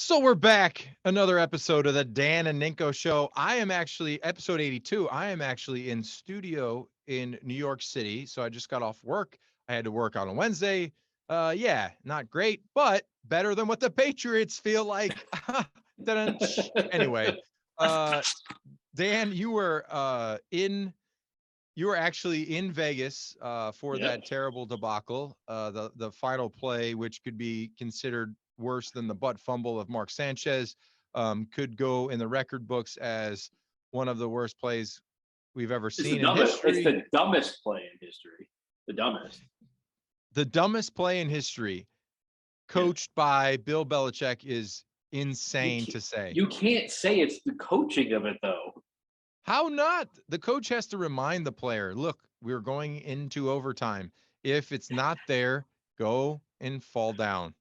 So we're back. Another episode of the Dan and Ninko Show. I am actually episode 82. I am actually in studio in New York City. So I just got off work. I had to work on a Wednesday. Yeah, not great, but better than what the Patriots feel like. Anyway, uh, Dan, you were actually in Vegas for Yep. that terrible debacle. The final play, which could be considered worse than the butt fumble of Mark Sanchez, could go in the record books as one of the worst plays we've ever It's the seen in dumbest. It's history. the dumbest play in history. The dumbest. The dumbest play in history, Yeah. coached by Bill Belichick, is You insane can't, to say. you can't say it's the coaching of it though. How not? The coach has to remind the player, look, we're going into overtime. If it's not there, go and fall down.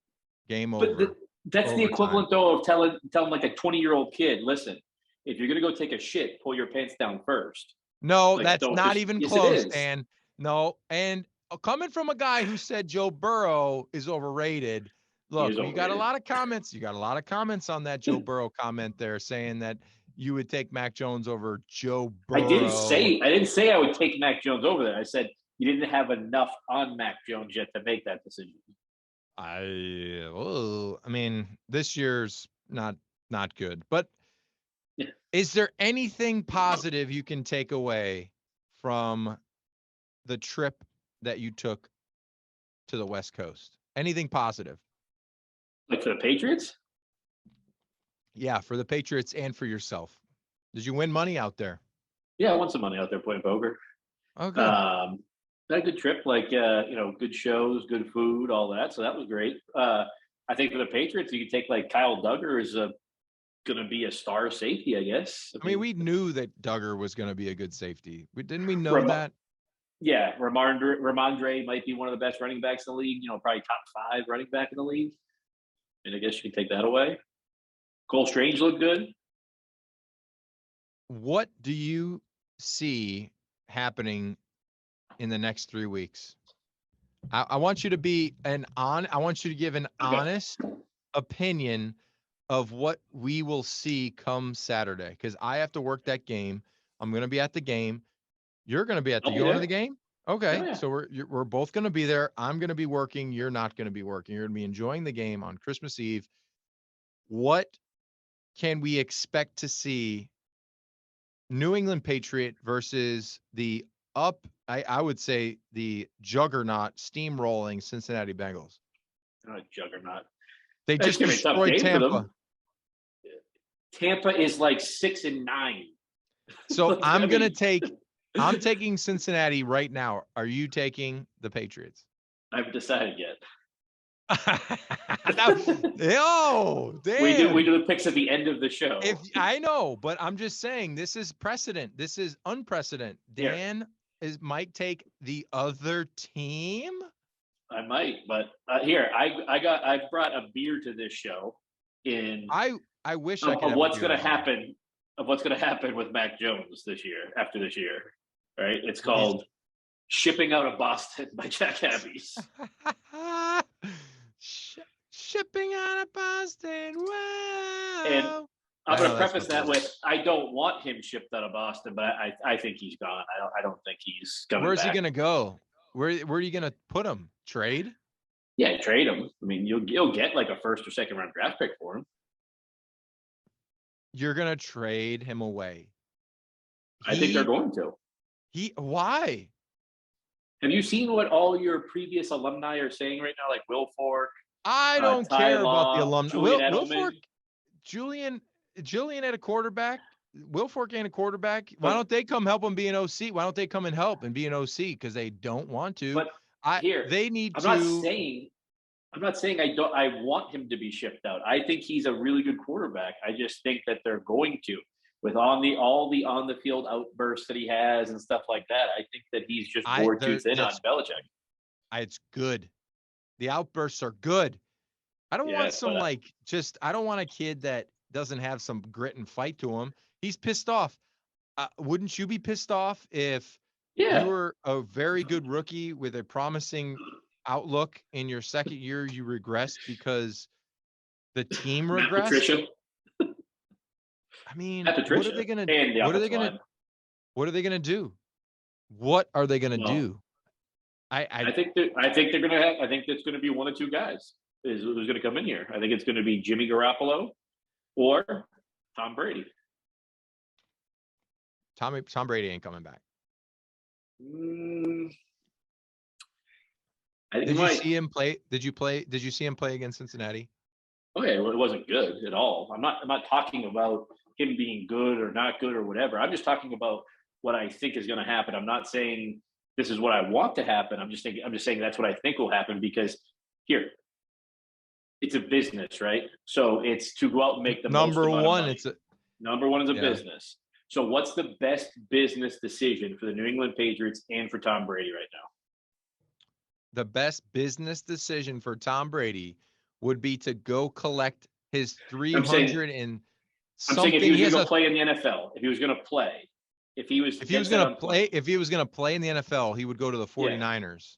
Game But over. that's the Overtime. equivalent though of telling like a 20-year-old kid, listen, if you're gonna go take a shit, pull your pants down first. No, Like that's don't not just. even Yes, it close, is. Dan. No, and coming from a guy who said Joe Burrow is overrated. He Look, is you got a overrated. lot of comments. You got a lot of comments on that Joe Burrow comment there saying that you would take Mac Jones over Joe I didn't Burrow. say I didn't say I would take Mac Jones over there. I said you didn't have enough on Mac Jones yet to make that decision. I mean, this year's not good. But Yeah. is there anything positive you can take away from the trip that you took to the West Coast? Anything positive? Like for the Patriots? Yeah, for the Patriots and for yourself. Did you win money out there? Yeah, I won some money out there playing poker. Oh, good. Had a good trip, like good shows, good food, all that. So that was great. I think for the Patriots, you could take like Kyle Duggar is going to be a star safety, I guess. I mean, we knew that Duggar was going to be a good safety. Didn't we know Ram- that? yeah, Ramondre might be one of the best running backs in the league. Probably top 5 running back in the league. And I guess you can take that away. Cole Strange looked good. What do you see happening in the next 3 weeks? I want you to be I want you to give an Okay. honest opinion of what we will see come Saturday, because I have to work that game. I'm going to be at the game. You're going to be at the. I'll be You going to there. the game? Oh, Okay, yeah. so we're both going to be there. I'm going to be working. You're not going to be working. You're going to be enjoying the game on Christmas Eve. What can we expect to see? New England Patriot versus the I would say the juggernaut steamrolling Cincinnati Bengals. Not a juggernaut. They It's just going to be a tough destroyed game for Tampa. them. Tampa is like 6-9. So Like, I'm taking Cincinnati right now. Are you taking the Patriots? I haven't decided yet. Oh, damn. We do the picks at the end of the show. I know, but I'm just saying this is precedent. This is unprecedented. Dan might take the other team. I might, but here I brought a beer to this show. I wish I could. Of what's going to happen? Of what's going to happen with Mac Jones this year? After this year, right? It's called "Shipping Out of Boston" by Jack Abbeys. Shipping out of Boston. Wow. And I'm going to preface that with I don't want him shipped out of Boston, but I think he's gone. I don't think he's coming back. Where's he going to go? Where are you going to put him? Trade? Yeah, trade him. I mean, you'll get like a first or second round draft pick for him. You're going to trade him away. I think they're going to. Why? Have you seen what all your previous alumni are saying right now? Like Will Fork. I don't care about the alumni. Julian Julian had a quarterback. Will Fork ain't a quarterback. Why don't they come help him be an OC? Why don't they come and help and be an OC? Because they don't want to. But they need to. I'm not saying I want him to be shipped out. I think he's a really good quarterback. I just think that they're going to, with all the on the field outbursts that he has and stuff like that. I think that he's just more too thin on Belichick. It's good. The outbursts are good. I don't want I don't want a kid that doesn't have some grit and fight to him. He's pissed off. Wouldn't you be pissed off if you were a very good rookie with a promising outlook in your second year, you regressed because The team Matt regress? Patricia. I mean, Matt what Patricia. are they gonna And the what are they offensive gonna line. what are they gonna do? What are they gonna Well, do? I think they're gonna have. I think it's going to be one of two guys is who's going to come in here. I think it's going to be Jimmy Garoppolo or Tom Brady. Tom Brady ain't coming back. I think Did he you might. see him play? Did you see him play against Cincinnati? Okay, well, it wasn't good at all. I'm not talking about him being good or not good or whatever. I'm just talking about what I think is going to happen. I'm not saying this is what I want to happen. I'm just saying that's what I think will happen because here, it's a business, right? So it's to go out and make the most Number amount of one, money. Number one is a yeah. business. So what's the best business decision for the New England Patriots and for Tom Brady right now? The best business decision for Tom Brady would be to go collect his 300 and I'm saying if something. he was going to go play in the NFL, if he was going to play, if he was going to play in the NFL, he would go to the 49ers.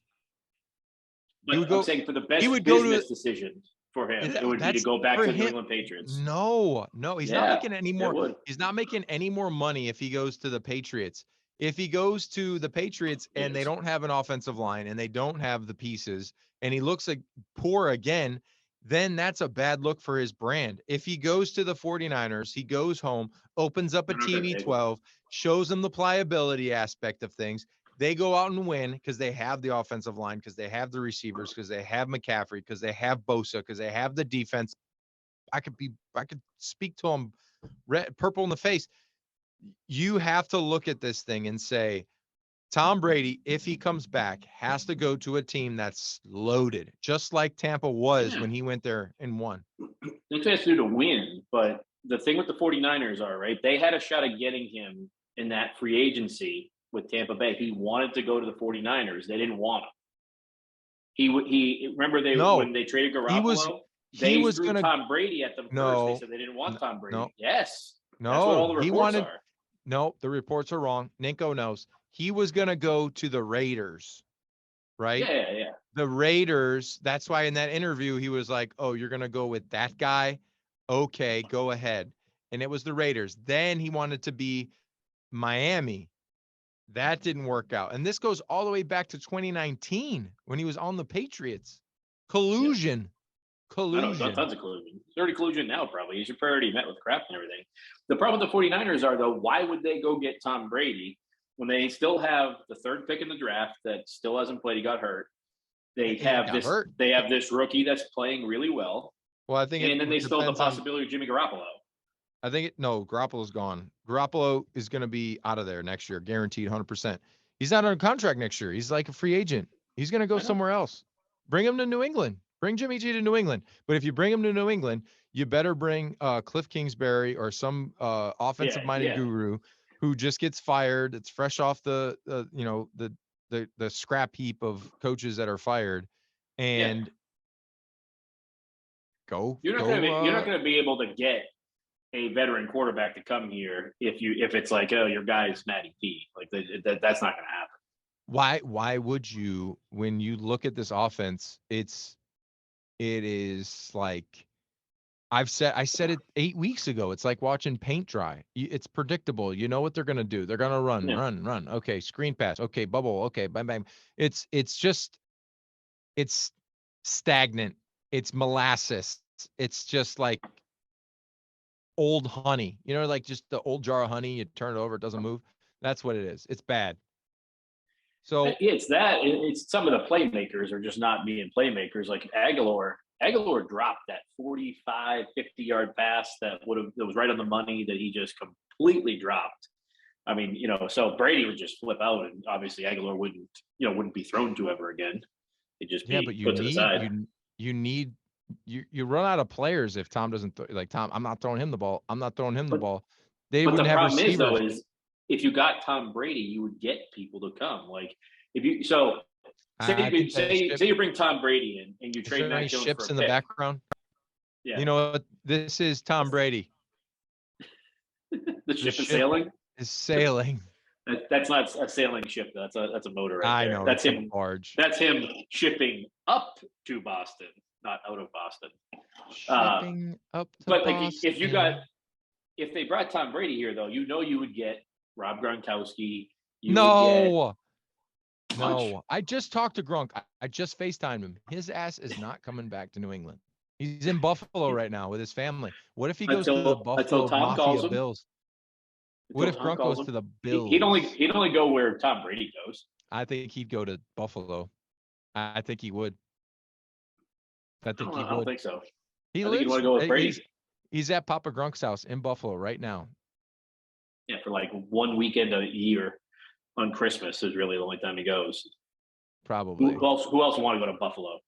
But I'm saying for the best business decision for him, it would be to go back to the New England Patriots. No, he's not making any more. He's not making any more money if he goes to the Patriots. If he goes to the Patriots and they don't have an offensive line and they don't have the pieces and he looks like poor again, then that's a bad look for his brand. If he goes to the 49ers, he goes home, opens up a TB12, shows them the pliability aspect of things. They go out and win because they have the offensive line, because they have the receivers, because they have McCaffrey, because they have Bosa, because they have the defense. I could speak to him purple in the face. You have to look at this thing and say, Tom Brady, if he comes back, has to go to a team that's loaded, just like Tampa was when he went there and won. That's what he has to do to win. But the thing with the 49ers are, right, they had a shot at getting him in that free agency with Tampa Bay. He wanted to go to the 49ers. They didn't want him. He remember when they traded Garoppolo, they threw Tom Brady at them first. They said they didn't want Tom Brady. Yes. That's what all the reports are. No, the reports are wrong. Ninko knows. He was going to go to the Raiders, right? Yeah. The Raiders, that's why in that interview, he was like, oh, you're going to go with that guy? Okay, go ahead. And it was the Raiders. Then he wanted to be Miami. That didn't work out. And this goes all the way back to 2019 when he was on the Patriots. Collusion. I know, tons of collusion. There's already collusion now, probably. He's already met with Kraft and everything. The problem with the 49ers are, though, why would they go get Tom Brady when they still have the third pick in the draft that still hasn't played? He got hurt. They have this rookie that's playing really well. Well, I think, and then they still have the possibility of Jimmy Garoppolo. I think Garoppolo's gone. Garoppolo is going to be out of there next year, guaranteed 100%. He's not on contract next year. He's like a free agent. He's going to go somewhere else. Bring him to New England. Bring Jimmy G to New England. But if you bring him to New England, you better bring Cliff Kingsbury or some offensive-minded guru who just gets fired. It's fresh off the scrap heap of coaches that are fired, and go. You're not going to be able to get a veteran quarterback to come here if it's like, oh, your guy's Matty P. Like that's not going to happen. Why would you? When you look at this offense, it is like I said it 8 weeks ago. It's like watching paint dry. It's predictable. You know what they're going to do. They're going to run. Okay, screen pass. Okay, bubble. Okay, bang, bang. It's stagnant. It's molasses. It's just like old honey. You know, like just the old jar of honey. You turn it over, it doesn't move. That's what it is. It's bad. So it's that. It's some of the playmakers are just not being playmakers. Like Aguilar dropped that 45, 50-yard pass that was right on the money that he just completely dropped. I mean, so Brady would just flip out, and obviously Aguilar wouldn't be thrown to ever again. It'd just be put to the side. You run out of players if Tom doesn't Tom. I'm not throwing him the ball. I'm not throwing him the ball. But the problem is, though, is if you got Tom Brady, you would get people to come. Like if you say you bring Tom Brady in and you trade Mac Jones ships for a in the background. Yeah, you know what? This is Tom Brady. The ship is sailing. Is sailing. That's not a sailing ship. That's a motor. Right there. I know. That's him. Barge. That's him shipping up to Boston. not out of Boston. Shipping up to But Boston. if they brought Tom Brady here, though, you would get Rob Gronkowski. You would No. get Munch. No. I just talked to Gronk. I just FaceTimed him. His ass is not coming back to New England. He's in Buffalo right now with his family. What if he goes to the Until Buffalo Tom calls Mafia him. Bills? What if Tom Gronk calls goes him. to the He'd Bills? only go where Tom Brady goes. I think he'd go to Buffalo. I think he would. I think he I don't would. think so. He I think he'd lives. want to go with Brady. He's at Papa Grunk's house in Buffalo right now. Yeah, for like one weekend a year on Christmas is really the only time he goes. Probably. Who else would want to go to Buffalo?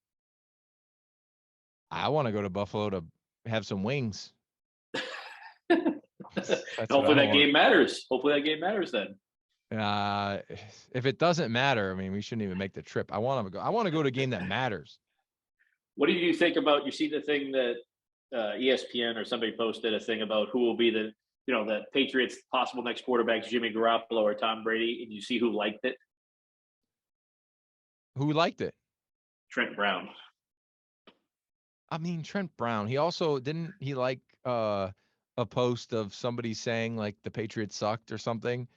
I want to go to Buffalo to have some wings. Hopefully that game matters. Hopefully that game matters then. If it doesn't matter, I mean, we shouldn't even make the trip. I want to go. I want to go to a game that matters. What do you think about? You see the thing that ESPN or somebody posted a thing about who will be the Patriots' possible next quarterbacks, Jimmy Garoppolo or Tom Brady, and you see who liked it? Who liked it? Trent Brown. I mean, Trent Brown. He also didn't he like a post of somebody saying like the Patriots sucked or something.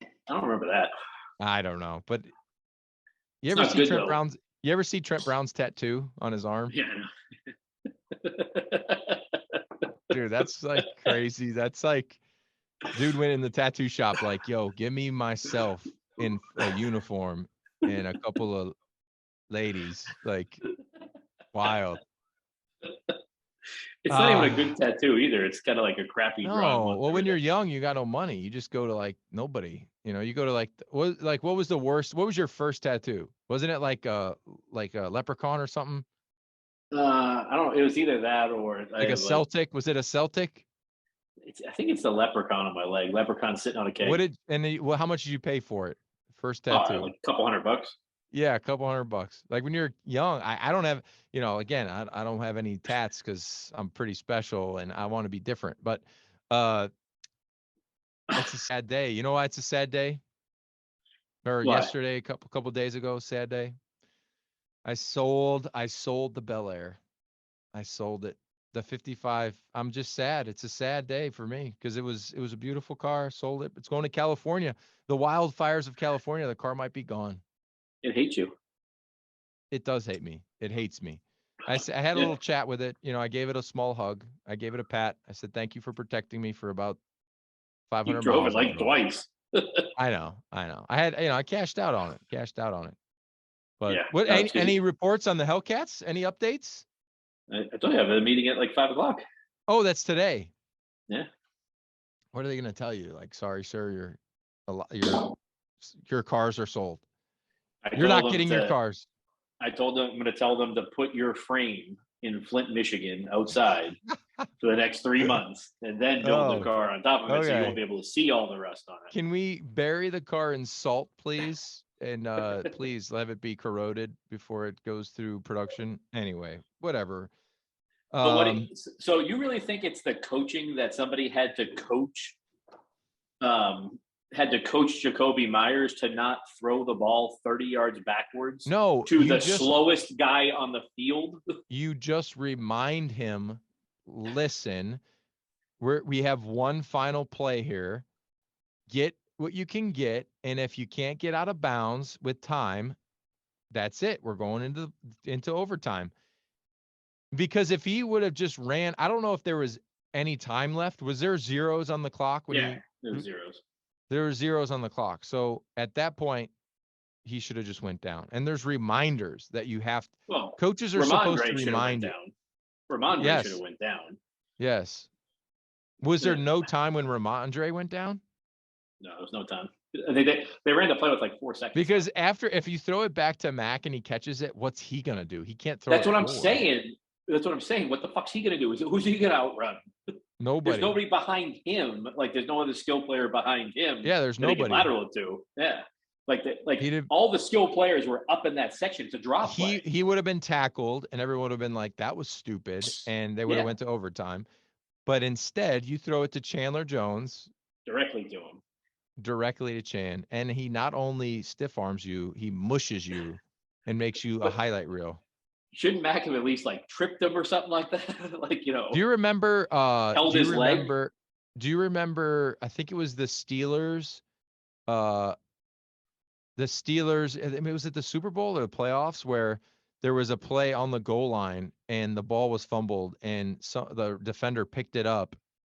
I don't remember that. I don't know, but you ever see Trent Brown's? You ever see Trent Brown's tattoo on his arm? Yeah, I know. Dude, that's like crazy. That's like, dude went in the tattoo shop like, yo, give me myself in a uniform and a couple of ladies. Like, wild. It's not even a good tattoo either. It's kind of like a crappy drawing. No, well, when you're young, you got no money. You just go to like nobody. You go to like what was the worst? What was your first tattoo? Wasn't it like a leprechaun or something? I don't know. It was either that or like a Celtic. Was it a Celtic? I think it's the leprechaun on my leg. Leprechaun sitting on a cake. How much did you pay for it? First tattoo? Like a couple $100. Yeah, a couple $100. Like when you're young, I don't have, again, I don't have any tats because I'm pretty special and I want to be different. But it's a sad day. You know why it's a sad day? Or Why? yesterday, a couple days ago, sad day. I sold the Bel Air. I sold it. The 55. I'm just sad. It's a sad day for me because it was a beautiful car. Sold it. It's going to California. The wildfires of California. The car might be gone. It hates you. It does hate me. It hates me. I had a little chat with it. I gave it a small hug. I gave it a pat. I said, thank you for protecting me for about 500 miles. You drove it like twice. I know. I had, I cashed out on it. But yeah, any reports on the Hellcats? Any updates? I told you I have a meeting at like 5:00. Oh, that's today. Yeah. What are they going to tell you? Like, sorry, sir, your cars are sold. You're not getting your cars. I told them I'm going to tell them to put your frame in Flint, Michigan, outside for the next 3 months, and then build the car on top of it, so you won't be able to see all the rust on it. Can we bury the car in salt, please? And please let it be corroded before it goes through production. Anyway, whatever. But so you really think it's the coaching that somebody had to coach? Had to coach Jacoby Myers to not throw the ball 30 yards backwards to the slowest guy on the field? You just remind him, listen, we have one final play here. Get what you can get, and if you can't get out of bounds with time, that's it. We're going into overtime. Because if he would have just ran, I don't know if there was any time left. Was there zeros on the clock? There were zeros. There were zeros on the clock. So at that point, he should have just went down. And there's reminders that you have. Well, coaches are supposed to remind you. Ramondre should have went down. Yes. Was there no time when Ramondre went down? No, there was no time. They ran the play with like 4 seconds. Because if you throw it back to Mack and he catches it, what's he gonna do? He can't throw. That's what I'm saying. That's what I'm saying. What the fuck's he gonna do? Who's he gonna outrun? Nobody. There's nobody behind him. Like there's no other skill player behind him. Yeah, there's nobody. Lateral to. Yeah. All the skill players were up in that section to drop play. He would have been tackled, and everyone would have been like, "That was stupid," and they would have went to overtime. But instead, you throw it to Chandler Jones directly to him. Directly to Chan, and he not only stiff arms you, he mushes you and makes you a highlight reel. shouldn't Mac have at least like tripped him or something like that? Like, Do you remember? held his leg. Do you remember? I think it was the Steelers. Uh, the Steelers. I mean, was it the Super Bowl or the playoffs where there was a play on the goal line and the ball was fumbled and the defender picked it up,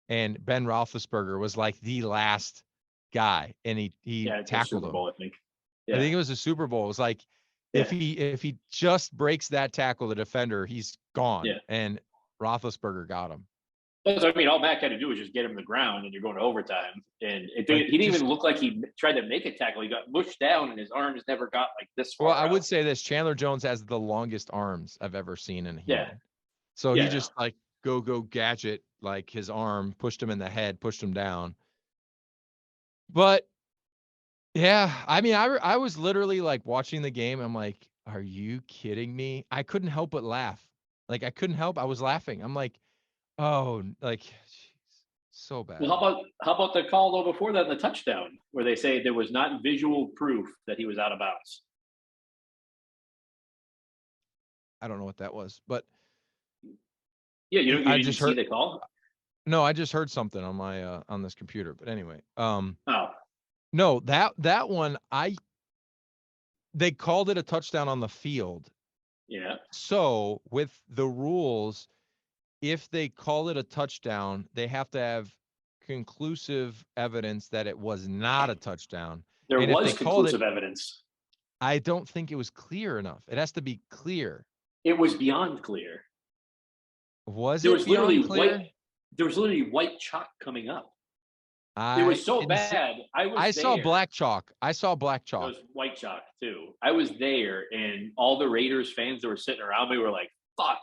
and Ben Roethlisberger was like the last guy, and he Yeah, it's a tackled Super him. Bowl, I think. I Yeah. think it was a Super Bowl. It was like Yeah. if he just breaks that tackle, the defender, he's gone. Yeah. And Roethlisberger got him. So, I mean, all Mac had to do was just get him to the ground, and you're going to overtime. And he didn't even look like he tried to make a tackle. He got mushed down, and his arms never got like this far. Well, I would out. say this: Chandler Jones has the longest arms I've ever seen in a human. Yeah. So Yeah. he just like go gadget, like his arm pushed him in the head, pushed him down. But yeah, I mean, I was literally like watching the game. I'm like, are you kidding me? I couldn't help but laugh. Like I couldn't help. I was laughing. I'm like, oh, like, geez, so bad. Well, how about the call though before that, the touchdown, where they say there was not visual proof that he was out of bounds? I don't know what that was, but Yeah, you I didn't just see heard the call. No, I just heard something on my on this computer. But anyway, Oh, no, that one they called it a touchdown on the field. yeah. So with the rules, if they call it a touchdown, they have to have conclusive evidence that it was not a touchdown. There And was if they called conclusive evidence. I don't think it was clear enough. It has to be clear. It was beyond clear. Was There it was beyond literally clear? white. There was literally white chalk coming up. It I was so didn't see- bad. I saw black chalk. I saw black It chalk. was white chalk too. I was there, and all the Raiders fans that were sitting around me were like, "Fuck,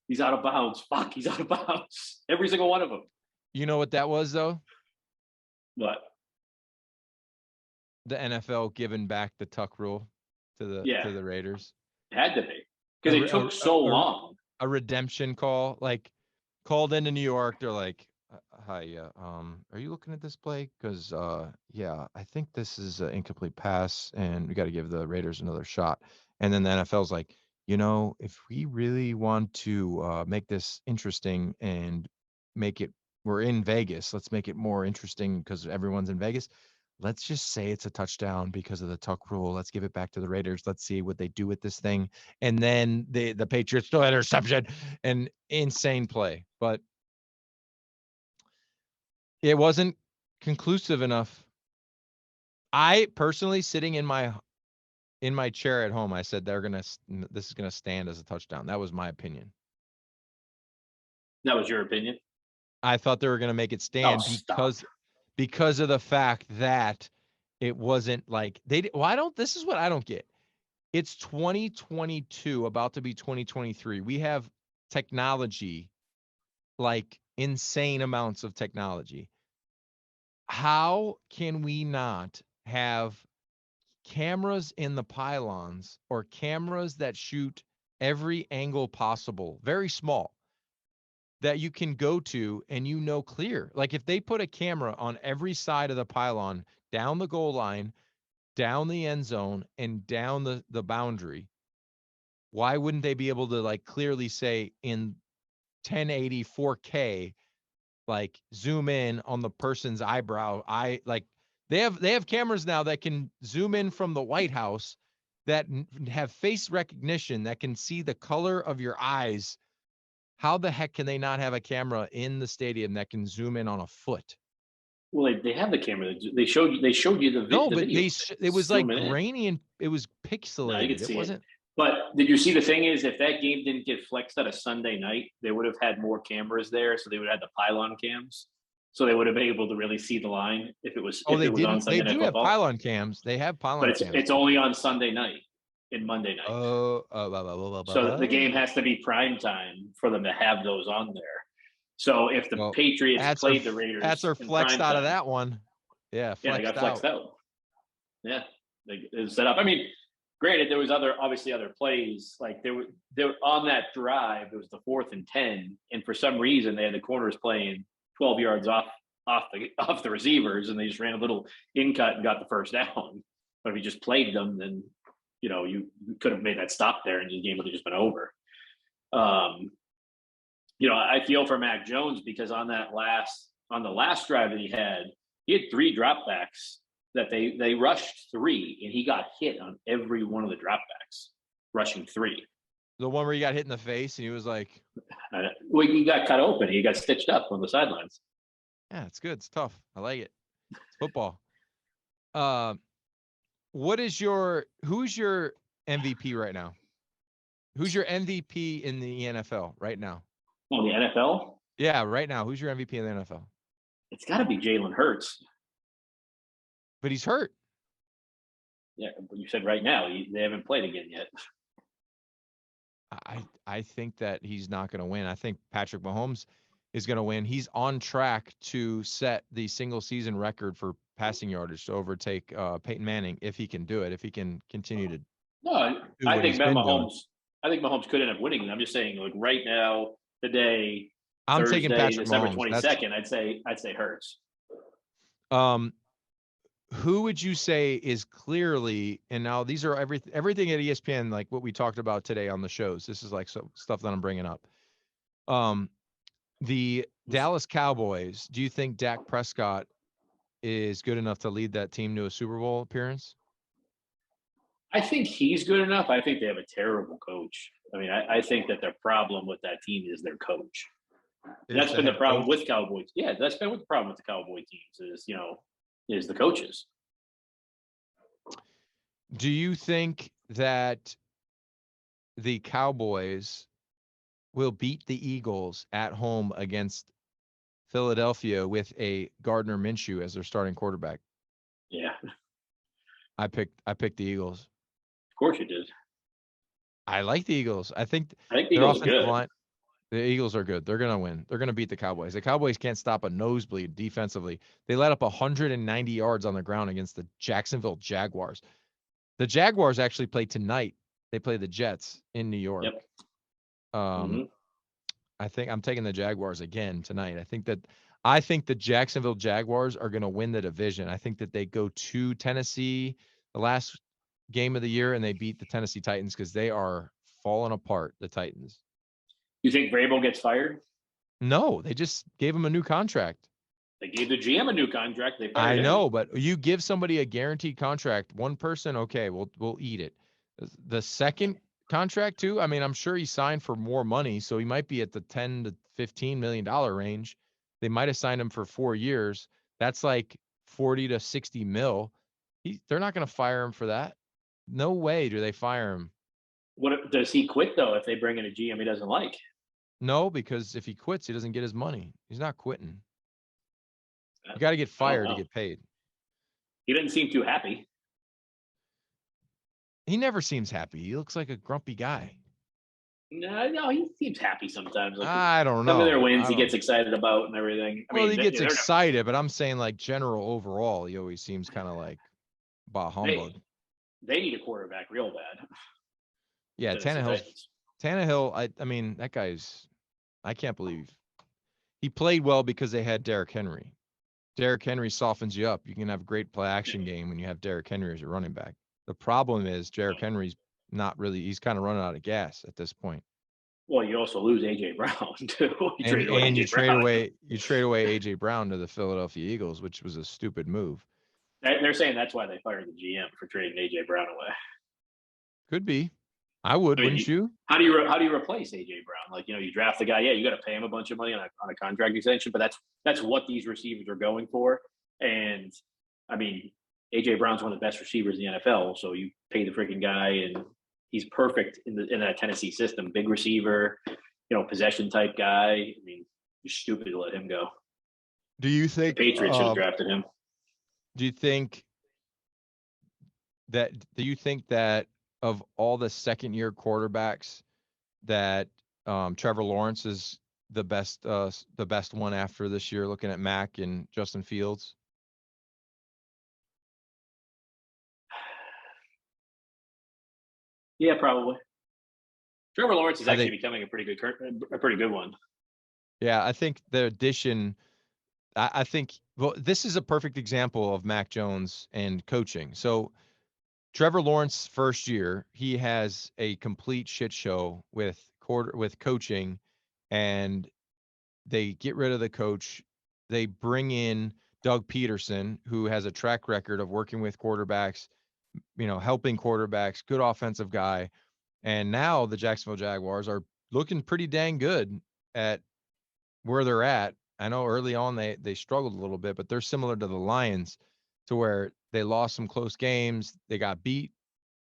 he's out of bounds. Fuck, he's out of bounds." Every single one of them. You know what that was though? What? The NFL giving back the tuck rule to the Raiders. It had to be because it took so long. A redemption call, like called into New York. They're like, "Hi, are you looking at this play? Because yeah, I think this is an incomplete pass, and we got to give the Raiders another shot." And then the NFL's like, if we really want to make this interesting and make it, we're in Vegas. Let's make it more interesting because everyone's in Vegas. Let's just say it's a touchdown because of the tuck rule. Let's give it back to the Raiders. Let's see what they do with this thing. And then the Patriots still had interception, and insane play. But it wasn't conclusive enough. I personally, sitting in my chair at home, I said this is gonna stand as a touchdown. That was my opinion. That was your opinion? I thought they were gonna make it stand because of the fact that it wasn't like this is what I don't get. It's 2022, about to be 2023. We have technology, like insane amounts of technology. How can we not have cameras in the pylons or cameras that shoot every angle possible, very small, that you can go to and clear? Like if they put a camera on every side of the pylon, down the goal line, down the end zone, and down the boundary, why wouldn't they be able to like clearly say in 1080 4K, like zoom in on the person's eyebrow? They have cameras now that can zoom in from the White House that have face recognition that can see the color of your eyes. How the heck can they not have a camera in the stadium that can zoom in on a foot? Well, they have the camera. They showed you the video. No, but it was like grainy and it was pixelated. No, you could see it wasn't. But did you see the thing is, if that game didn't get flexed out of Sunday night, they would have had more cameras there, so they would have had the pylon cams, so they would have been able to really see the line if it was. Oh, if it was on Sunday They do have pylon cams. They have pylon cams, but it's only on Sunday night and Monday night. So the game has to be prime time for them to have those on there. So if the Patriots played the Raiders, Pats are flexed out of that one. Yeah, they got flexed out. Yeah, they set up. I mean, granted, there was obviously other plays. Like they were on that drive. It was the 4th and 10, and for some reason they had the corners playing 12 yards off the receivers, and they just ran a little in cut and got the first down. But if you just played them, then you could have made that stop there, and the game would have just been over. I feel for Mac Jones because on the last drive that he had 3 dropbacks that they rushed 3, and he got hit on every one of the dropbacks, rushing 3. The one where he got hit in the face and he was like, well, he got cut open. He got stitched up on the sidelines. Yeah, it's good. It's tough. I like it. It's football. Who's your MVP right now? Who's your MVP in the NFL right now? Oh, the NFL? Yeah, right now. Who's your MVP in the NFL? It's got to be Jalen Hurts. But he's hurt. Yeah, but you said right now. They haven't played again yet. I think that he's not going to win. I think Patrick Mahomes is going to win. He's on track to set the single season record for passing yardage to overtake Peyton Manning if he can do it. If he can continue to. No, I think Mahomes could end up winning. I'm just saying, like right now, today, I'm Thursday, taking Patrick December Mahomes. 22nd. I'd say Hurts. Who would you say is clearly, and now these are everything at ESPN, like what we talked about today on the shows. This is like stuff that I'm bringing up. The Dallas Cowboys, do you think Dak Prescott is good enough to lead that team to a Super Bowl appearance? I think he's good enough. I think they have a terrible coach. I mean, I think that their problem with that team is their coach. That's been the problem with Cowboys. Yeah, that's been the problem with the Cowboy teams is the coaches. Do you think that the Cowboys will beat the Eagles at home against Philadelphia with a Gardner Minshew as their starting quarterback? Yeah. I picked the Eagles. Of course you did. I like the Eagles. I think the Eagles are good. The Eagles are good. They're going to win. They're going to beat the Cowboys. The Cowboys can't stop a nosebleed defensively. They let up 190 yards on the ground against the Jacksonville Jaguars. The Jaguars actually play tonight. They play the Jets in New York. Yep. I think I'm taking the Jaguars again tonight. I think the Jacksonville Jaguars are going to win the division. I think that they go to Tennessee the last game of the year and they beat the Tennessee Titans because they are falling apart, the Titans. You think Vrabel gets fired? No, they just gave him a new contract. They gave the GM a new contract. They fired I him. know, but you give somebody a guaranteed contract, one person, okay, we'll eat it. The second contract too, I mean, I'm sure he signed for more money, so he might be at the $10 to $15 million range. They might have signed him for 4 years. That's like 40 to 60 mil. They're not going to fire him for that. No way do they fire him. What does he quit though if they bring in a GM he doesn't like? No, because if he quits, he doesn't get his money. He's not quitting. You got to get fired to get paid. He didn't seem too happy. He never seems happy. He looks like a grumpy guy. No, he seems happy sometimes. Like I don't know. Some of their wins he gets excited about and everything. He gets excited, but I'm saying like general overall, he always seems kind of like bah humbug. They need a quarterback real bad. Yeah, Tannehill, I mean, that guy's, I can't believe. He played well because they had Derrick Henry. Derrick Henry softens you up. You can have a great play action game when you have Derrick Henry as your running back. The problem is Derrick Henry's not really, he's kind of running out of gas at this point. Well, you also lose A.J. Brown, too. You trade away A.J. Brown to the Philadelphia Eagles, which was a stupid move. They're saying that's why they fired the GM for trading A.J. Brown away. Could be. I would, wouldn't you? How do you replace A.J. Brown? Like, you draft the guy. Yeah, you got to pay him a bunch of money on a contract extension, but that's what these receivers are going for. And, I mean, A.J. Brown's one of the best receivers in the NFL, so you pay the freaking guy, and he's perfect in that Tennessee system. Big receiver, possession type guy. I mean, you're stupid to let him go. Do you think the Patriots should have drafted him? Do you think that of all the second-year quarterbacks, that Trevor Lawrence is the best one after this year, looking at Mac and Justin Fields? Yeah, probably. Trevor Lawrence is actually becoming a pretty good one. Yeah, I think the addition. I think this is a perfect example of Mac Jones and coaching. So Trevor Lawrence first year, he has a complete shit show with coaching, and they get rid of the coach. They bring in Doug Peterson, who has a track record of working with quarterbacks, helping quarterbacks, good offensive guy. And now the Jacksonville Jaguars are looking pretty dang good at where they're at. I know early on they struggled a little bit, but they're similar to the Lions, to where they lost some close games. They got beat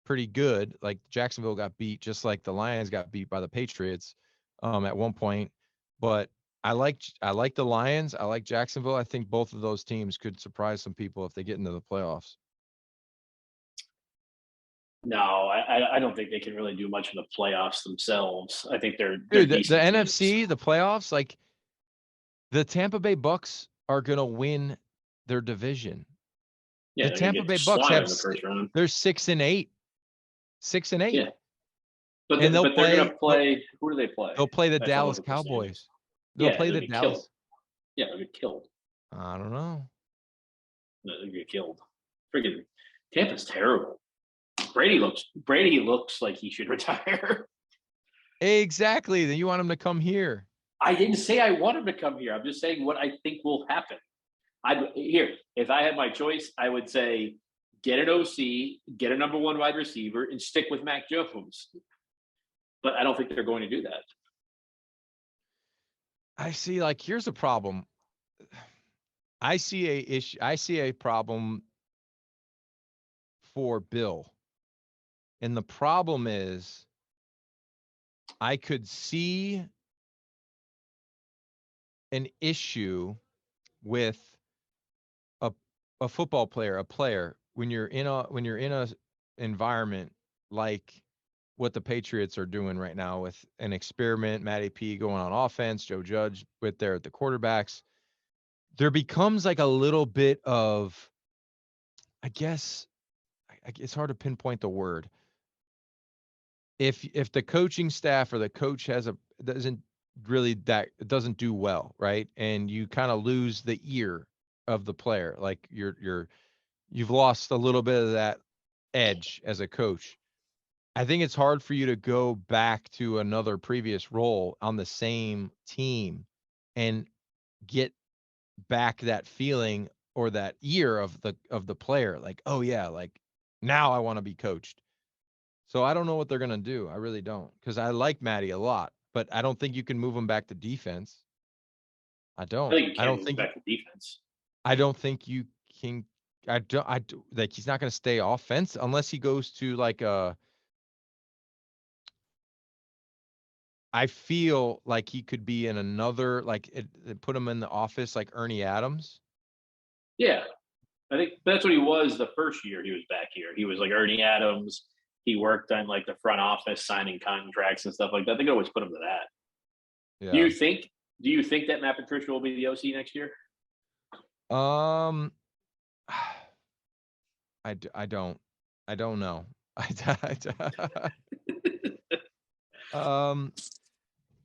pretty good. Like Jacksonville got beat just like the Lions got beat by the Patriots at one point. But I like the Lions. I like Jacksonville. I think both of those teams could surprise some people if they get into the playoffs. No, I don't think they can really do much in the playoffs themselves. I think they're Dude, the decent teams. NFC, the playoffs, like the Tampa Bay Bucks are gonna win their division. Yeah, The they're gonna Tampa get Bay Bucks have slaughtered in the first round. they're 6-8. 6-8. Yeah, but And they're gonna play. Who do they play? They'll play the I forgot Dallas what the standings. Cowboys. They'll Yeah, play they'll the get Dallas. killed. Yeah, they'll get killed. I don't know. No, they'll get killed. Freaking Tampa's terrible. Brady looks like he should retire. Exactly. Then you want him to come here. I didn't say I want him to come here. I'm just saying what I think will happen. If I had my choice, I would say get an OC, get a number one wide receiver, and stick with Mac Jones. But I don't think they're going to do that. I see, like, here's a problem. I see a problem for Bill. And the problem is I could see an issue with a football player, a player, when you're in a environment like what the Patriots are doing right now with an experiment, Matty P going on offense, Joe Judge with there at the quarterbacks. There becomes like a little bit of, I guess, it's hard to pinpoint the word. If the coaching staff or the coach doesn't do well, right? And you kind of lose the ear of the player, like you've lost a little bit of that edge as a coach. I think it's hard for you to go back to another previous role on the same team and get back that feeling or that ear of the player, like, oh yeah, like now I want to be coached. So I don't know what they're gonna do. I really don't, because I like Matty a lot, but I don't think you can move him back to defense. I don't. I think you I can don't move think. back to defense. I don't think you can. I do. Like, he's not gonna stay offense unless he goes to like a. I feel like he could be in another, like it put him in the office like Ernie Adams. Yeah, I think that's what he was the first year he was back here. He was like Ernie Adams. He worked on like the front office, signing contracts and stuff like that. I think I always put him to that. Yeah. Do you think that Matt Patricia will be the OC next year? I don't know.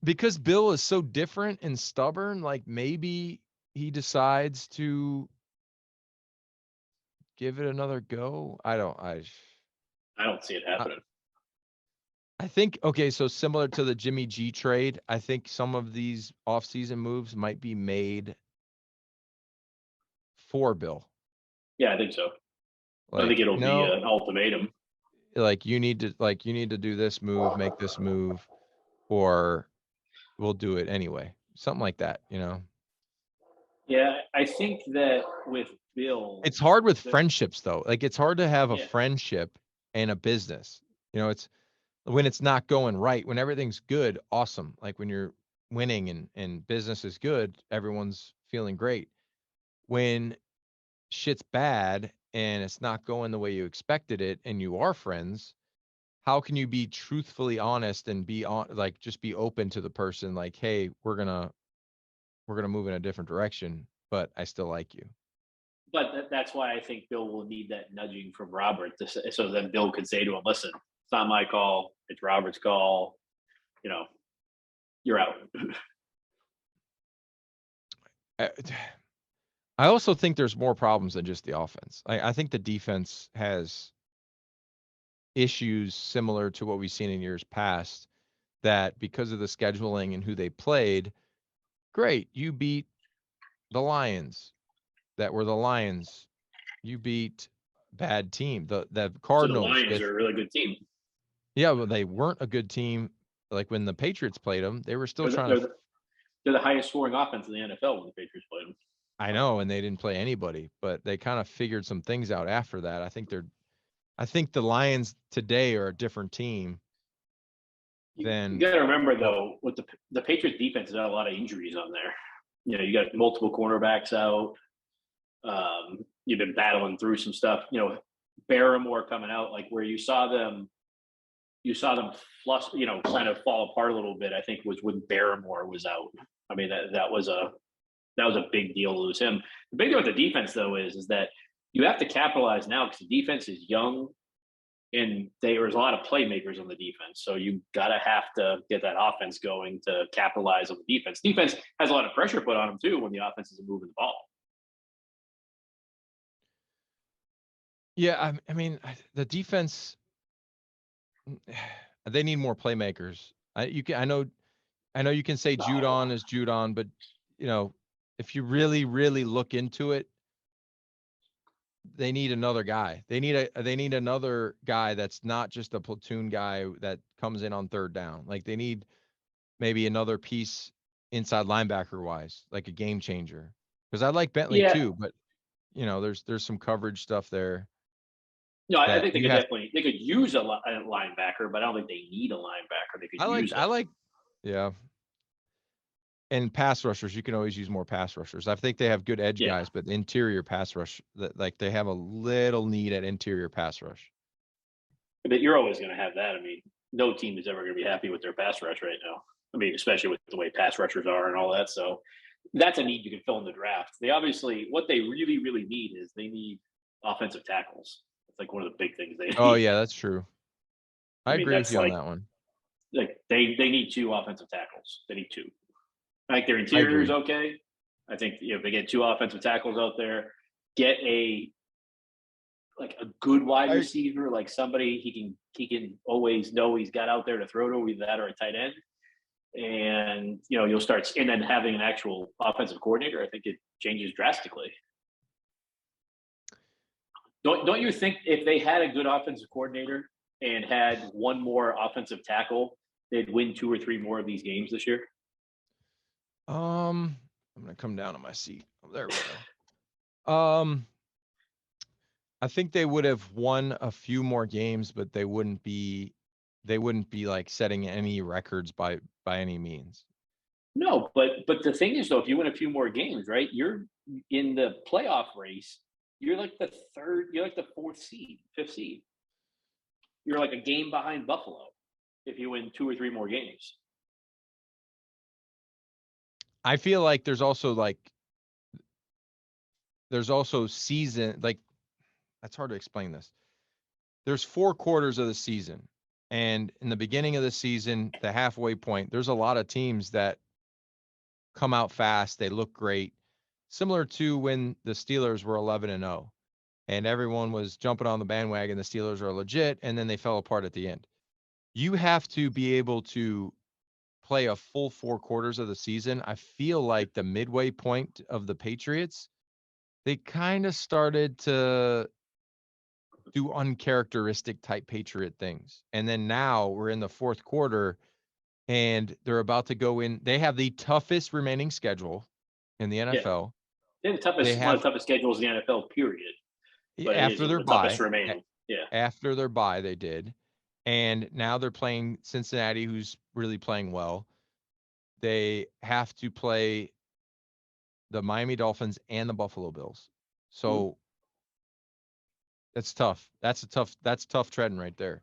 Because Bill is so different and stubborn, like maybe he decides to give it another go. I don't see it happening. I think, okay, so similar to the Jimmy G trade, I think some of these offseason moves might be made for Bill. Yeah, I think so. Like, I think it'll be an ultimatum. Like you need to do this move, make this move, or we'll do it anyway. Something like that, Yeah, I think that with Bill, it's hard with friendships though. Like, it's hard to have a Yeah. friendship and a business. It's when it's not going right. When everything's good, awesome. Like when you're winning and business is good, everyone's feeling great. When shit's bad and it's not going the way you expected it and you are friends, how can you be truthfully honest and just be open to the person, like, hey, we're gonna move in a different direction, but I still like you. But that's why I think Bill will need that nudging from Robert so then Bill could say to him, listen, it's not my call, it's Robert's call. You're out. I also think there's more problems than just the offense. I think the defense has issues similar to what we've seen in years past that because of the scheduling and who they played, great, you beat the Lions that were the Lions. You beat bad team. The So the Cardinals Lions with are a really good team. yeah, well, they weren't a good team. Like when the Patriots played them, they were still They're the, trying to. they're the, they're the highest scoring offense in the NFL when the Patriots played them. I know, and they didn't play anybody, but they kind of figured some things out after that. I think the Lions today are a different team You than got to remember what. though, with the Patriots defense, there's a lot of injuries on there. You know, you got multiple cornerbacks out. You've been battling through some stuff. You know, Barrymore coming out, like where you saw them flush, you know, kind of fall apart a little bit. I think was when Barrymore was out. I mean, that was a big deal to lose him. The big deal with the defense though is that you have to capitalize now because the defense is young and there's a lot of playmakers on the defense. So you gotta have to get that offense going to capitalize on the defense. Defense has a lot of pressure put on them too when the offense is moving the ball. Yeah, I mean, the defense, they need more playmakers. I know you can say Judon is Judon, but you know, if you really, really look into it, they need another guy. They need another guy that's not just a platoon guy that comes in on third down. Like they need maybe another piece inside linebacker wise, like a game changer. Because I like Bentley Yeah, too, but you know, there's some coverage stuff there no, I that think you have. they could use a linebacker, but I don't think they need a linebacker. They could use I it. like, yeah. And pass rushers, you can always use more pass rushers. I think they have good edge Yeah, guys, but interior pass rush, that like they have a little need at interior pass rush. but you're always going to have that. I mean, no team is ever going to be happy with their pass rush right now. I mean, especially with the way pass rushers are and all that. So that's a need you can fill in the draft. They obviously, what they really, really need is they need offensive tackles. It's like one of the big things they Oh need. yeah, that's true. I I mean, agree with that's you on that one. like they need two offensive tackles. They need two. I think their I interior is agree. okay. I think if they get two offensive tackles out there, get a good wide I receiver, like somebody he can always know he's got out there to throw to, either that or a tight end. And you know, you'll start and then having an actual offensive coordinator, I think it changes drastically. Don't you think if they had a good offensive coordinator and had one more offensive tackle, they'd win two or three more of these games this year? I'm gonna come down on my seat. Oh, there we go. I think they would have won a few more games, but they wouldn't be like setting any records by any means. No, but the thing is though, if you win a few more games, right, you're in the playoff race. You're like the third. You're like the fourth seed, fifth seed. You're like a game behind Buffalo if you win two or three more games. I feel like there's also season like that's hard to explain this. There's 4 quarters of the season. And in the beginning of the season, the halfway point, there's a lot of teams that come out fast, they look great. Similar to when the Steelers were 11-0 and everyone was jumping on the bandwagon, the Steelers are legit, and then they fell apart at the end. You have to be able to play a full 4 quarters of the season. I feel like the midway point of the Patriots, they kind of started to do uncharacteristic type Patriot things. And then now we're in the 4th quarter and they're about to go in. They have the toughest remaining schedule in the Yeah, NFL. they have They one of have the toughest schedules in the NFL. Period. But it is after their the toughest bye, remaining. Yeah, after their bye, they did. And now they're playing Cincinnati, who's really playing well. They have to play the Miami Dolphins and the Buffalo Bills. mm-hmm. So that's tough. That's tough treading right there.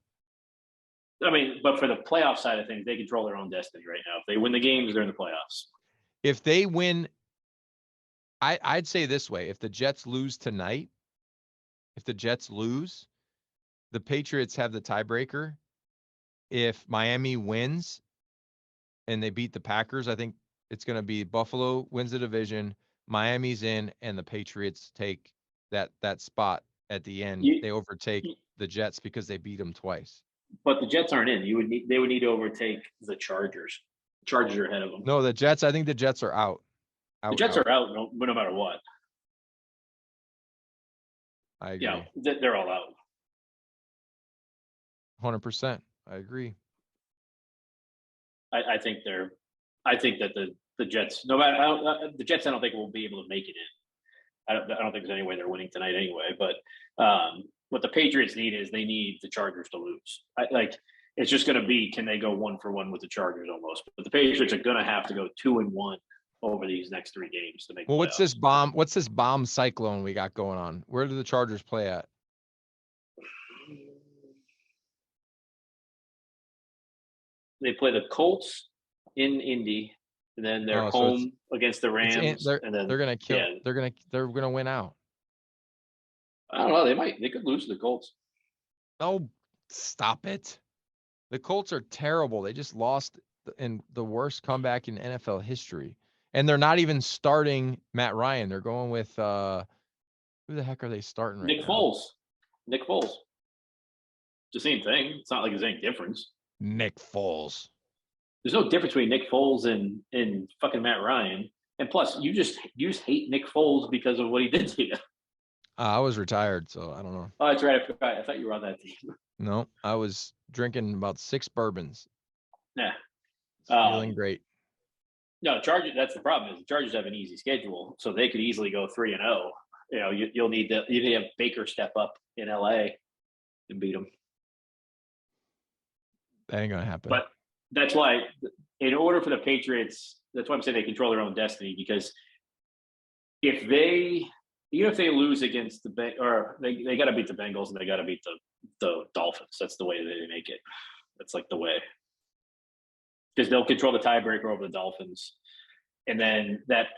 I mean, but for the playoff side of things, they control their own destiny right now. If they win the games, they're in the playoffs. If they win, I'd say this way: if the Jets lose tonight, if the Jets lose, the Patriots have the tiebreaker. If Miami wins and they beat the Packers, I think it's going to be Buffalo wins the division, Miami's in, and the Patriots take that spot at the end. You, They overtake the Jets because they beat them twice. But the Jets aren't in. They would need to overtake the Chargers. Chargers are ahead of them. No, the Jets. I think the Jets are out. The Jets are out no matter what. I agree. Yeah, they're all out. 100%. I agree. I think that the Jets, no matter the Jets, I don't think will be able to make it in. I don't think there's any way they're winning tonight anyway. But what the Patriots need is they need the Chargers to lose. It's just going to be, can they go 1-for-1 with the Chargers almost? But the Patriots are going to have to go 2-1 over these next 3 games to make. Well, what's this bomb cyclone we got going on? Where do the Chargers play at? They play the Colts in Indy, and then they're home against the Rams, and then they're gonna kill. Yeah. They're gonna win out. I don't know. They could lose to the Colts. Oh, stop it! The Colts are terrible. They just lost in the worst comeback in NFL history, and they're not even starting Matt Ryan. They're going with who the heck are they starting right now? Nick Foles. It's the same thing. It's not like there's any difference. Nick Foles. There's no difference between Nick Foles and fucking Matt Ryan. And plus, you just hate Nick Foles because of what he did to you. I was retired, so I don't know. Oh, that's right. I forgot. I thought you were on that team. No, I was drinking about 6 bourbons. Yeah. Feeling great. No, Chargers. That's the problem. Is the Chargers have an easy schedule, so they could easily go 3-0. You know, you'll need to have Baker step up in LA and beat them. That ain't gonna happen. But that's why, in order for the Patriots, that's why I'm saying they control their own destiny. Because even if they lose against they got to beat the Bengals and they got to beat the Dolphins. That's the way they make it. That's like the way, because they'll control the tiebreaker over the Dolphins. And then that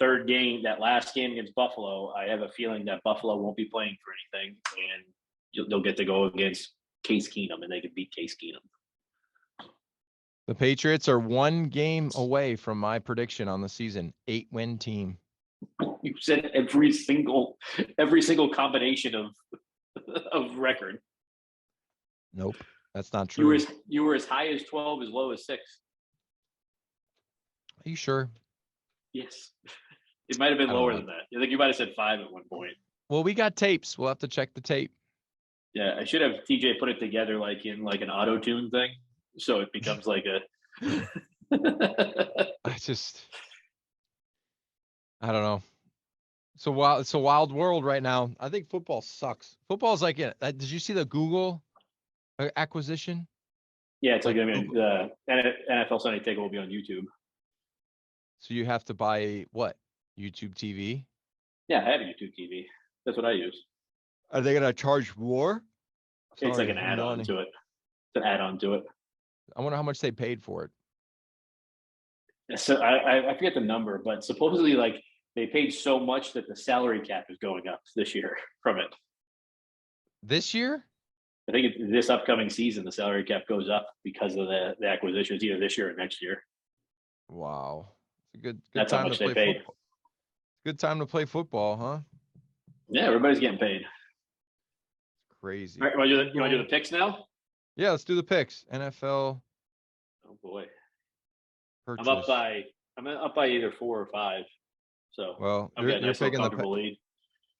last game against Buffalo, I have a feeling that Buffalo won't be playing for anything, and they'll get to go against Case Keenum, and they can beat Case Keenum. The Patriots are 1 game away from my prediction on the season. 8-win team. You said every single combination of record. Nope, that's not true. You were as high as 12, as low as 6. Are you sure? Yes. It might have been lower than that. I think you might have said 5 at one point. Well, we got tapes. We'll have to check the tape. Yeah, I should have TJ put it together like in like an auto-tune thing. So it becomes like a I don't know. It's a wild world right now. I think football sucks. Football's like it. Did you see the Google acquisition? Yeah, it's like the NFL Sunday Ticket will be on YouTube. So you have to buy what? YouTube TV? Yeah, I have a YouTube TV. That's what I use. Are they gonna charge more? It's like an add-on to it. It's an add-on to it. I wonder how much they paid for it. So I forget the number, but supposedly like they paid so much that the salary cap is going up this year from it. This year? I think this upcoming season, the salary cap goes up because of the acquisitions, either this year or next year. Wow. It's a good That's time how much to they play paid. football. Good time to play football, huh? Yeah, everybody's getting paid. Crazy. All right, you want to do the picks now? Yeah, let's do the picks. NFL. Oh boy. Purchase. I'm up by either 4 or 5. So well, you're picking the lead.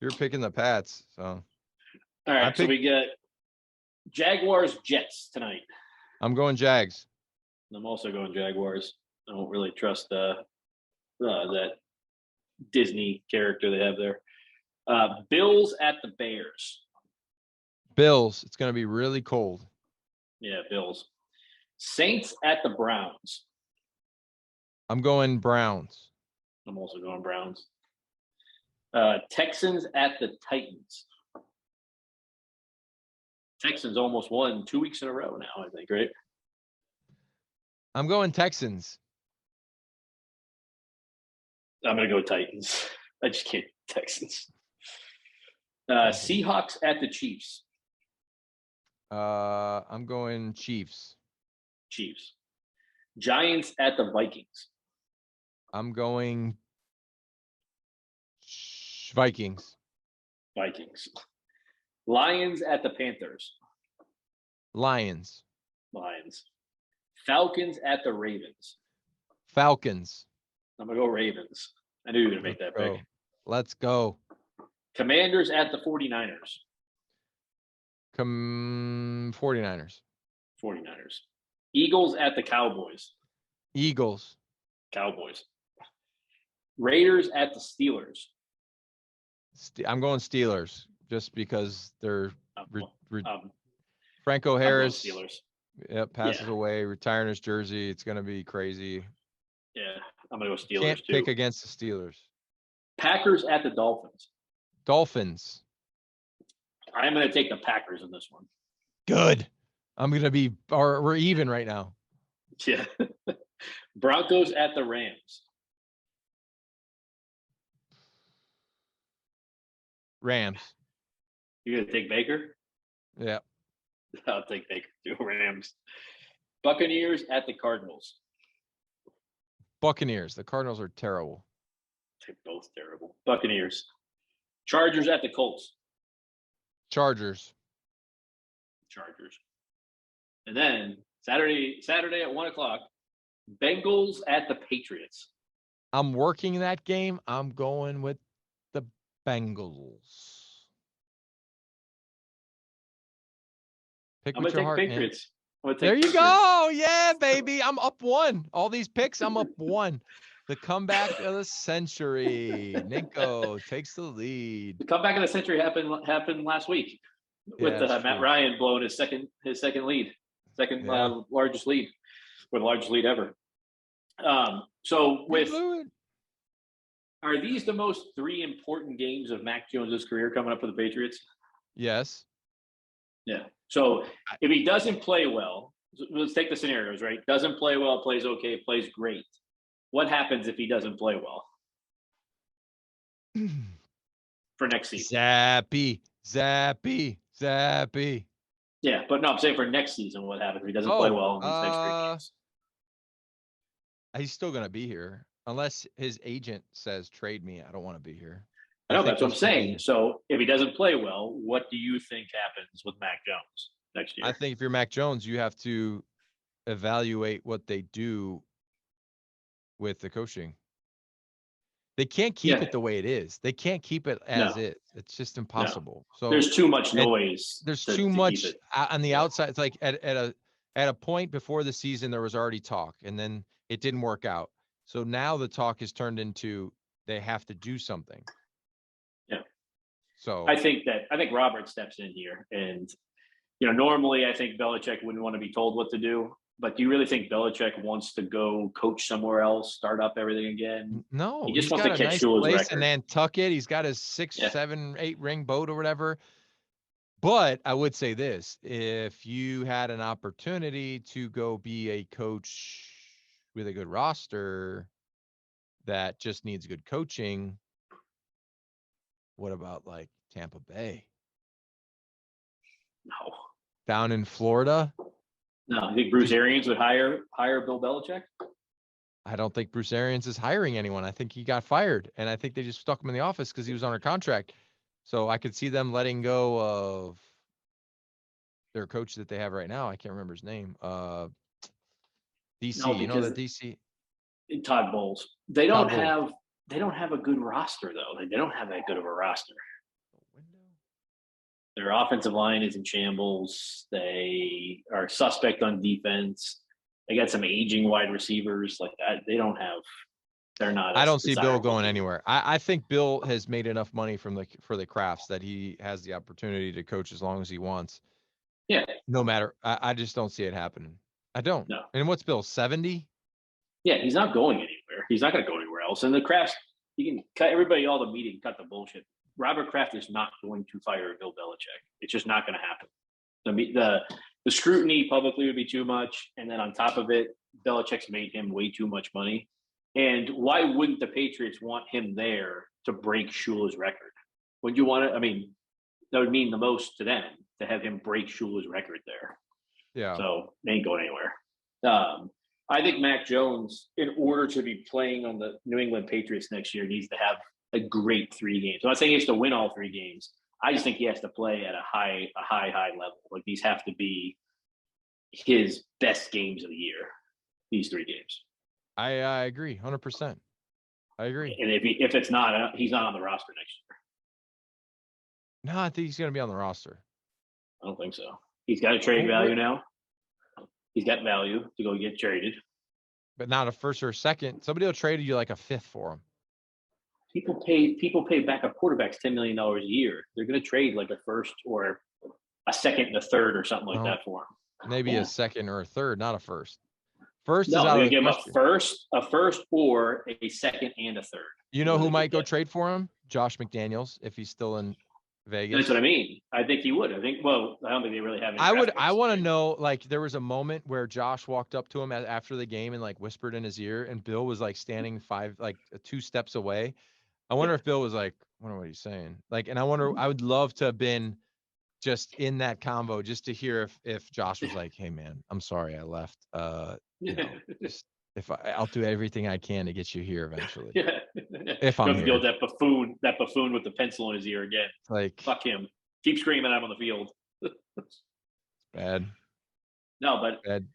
You're picking the Pats. So all right, so we get Jaguars Jets tonight. I'm going Jags. I'm also going Jaguars. I don't really trust that Disney character they have there. Bills at the Bears. Bills. It's going to be really cold. Yeah, Bills. Saints at the Browns. I'm going Browns. I'm also going Browns. Texans at the Titans. Texans almost won 2 weeks in a row now, I think, right? I'm going Texans. I'm going to go Titans. I just can't. Texans. Seahawks at the Chiefs. I'm going Chiefs. Chiefs. Giants at the Vikings. I'm going Vikings. Vikings. Lions at the Panthers. Lions. Lions. Falcons at the Ravens. Falcons. I'm going to go Ravens. I knew you were going to make that pick. Let's go. Commanders at the 49ers. 49ers. 49ers. Eagles at the Cowboys. Eagles. Cowboys. Raiders at the Steelers. I'm going Steelers just because they're Franco I'm going Harris. Steelers. Yep, passes away, retiring his jersey. It's going to be crazy. Yeah, I'm going to go Steelers Can't too. pick against the Steelers. Packers at the Dolphins. Dolphins. I'm going to take the Packers in this one. Good. I'm going to be, or we're even right now. Yeah. Broncos at the Rams. Rams. You're going to take Baker? Yeah. I'll take Baker too. Rams. Buccaneers at the Cardinals. Buccaneers. The Cardinals are terrible. They're both terrible. Buccaneers. Chargers at the Colts. Chargers. And then Saturday at 1:00, Bengals at the Patriots. I'm working that game. I'm going with the Bengals. Pick I'm with going your to take heart, Patriots. There you go. Yeah, baby. I'm up one. All these picks, I'm up one. The comeback of the century. Ninko takes the lead. The comeback of the century happened last week with Matt Ryan blowing his second lead, largest lead, or the largest lead ever. So are these the most 3 important games of Mac Jones's career coming up for the Patriots? Yes. Yeah. So if he doesn't play well, let's take the scenarios, right? Doesn't play well, plays okay, plays great. What happens if he doesn't play well for next season? Zappy. Yeah, but no, I'm saying for next season, what happens if he doesn't play well in these next 3 games? He's still going to be here unless his agent says trade me. I don't want to be here. I know, that's what I'm saying. So if he doesn't play well, what do you think happens with Mac Jones next year? I think if you're Mac Jones, you have to evaluate what they do with the coaching. They can't keep it the way it is. They can't keep it as is. It's just impossible. So there's too much noise. There's too much on the outside. It's like at a point before the season, there was already talk, and then it didn't work out. So now the talk has turned into they have to do something. Yeah. So I think Robert steps in here, and normally I think Belichick wouldn't want to be told what to do. But do you really think Belichick wants to go coach somewhere else, start up everything again? No, he just wants to catch nice Shula's place record in Nantucket. He's got his 6, 7, 8 ring boat or whatever. But I would say this: if you had an opportunity to go be a coach with a good roster that just needs good coaching, what about like Tampa Bay? No. Down in Florida? No, I think Bruce Arians would hire Bill Belichick. I don't think Bruce Arians is hiring anyone. I think he got fired, and I think they just stuck him in the office because he was under contract. So I could see them letting go of their coach that they have right now. I can't remember his name. DC, the DC. Todd Bowles. They don't have a good roster though. They don't have that good of a roster. Their offensive line is in shambles. They are suspect on defense. They got some aging wide receivers like that. They're not. I don't see Bill going anywhere. I think Bill has made enough money for the Crafts that he has the opportunity to coach as long as he wants. Yeah. No matter. I just don't see it happening. I don't. No. And what's Bill, 70? Yeah, he's not going anywhere. He's not going to go anywhere else. And the Crafts, you can cut everybody all the meeting, cut the bullshit. Robert Kraft is not going to fire Bill Belichick. It's just not going to happen. The scrutiny publicly would be too much, and then on top of it, Belichick's made him way too much money. And why wouldn't the Patriots want him there to break Shula's record? Would you want to? I mean, that would mean the most to them to have him break Shula's record there. Yeah. So they ain't going anywhere. I think Mac Jones, in order to be playing on the New England Patriots next year, needs to have a great 3 games. I'm not saying he has to win all 3 games. I just think he has to play at a high level. Like these have to be, his best games of the year. These 3 games. I agree, 100%. I agree. And if it's not, he's not on the roster next year. No, I think he's going to be on the roster. I don't think so. He's got a trade value now. He's got value to go get traded. But not a first or a second. Somebody will trade you like a fifth for him. People pay backup quarterbacks $10 million a year. They're going to trade like a first or a second and a third or something like that for him. Maybe a second or a third, not a first. First no, is out they're of the give him question. a first or a second and a third. You know who might go trade for him? Josh McDaniels, if he's still in Vegas. That's what I mean. I think he would. I don't think they really have any. I want to know, like, there was a moment where Josh walked up to him after the game and like whispered in his ear, and Bill was like standing 2 steps away. I wonder if Bill was like, I wonder what he's saying. Like, and I would love to have been just in that combo just to hear if Josh was like, hey man, I'm sorry I left. Just I'll do everything I can to get you here eventually. Yeah. If I'm here. Deal that buffoon with the pencil in his ear again. Like, fuck him. Keep screaming at him on the field. Bad. No, but bad.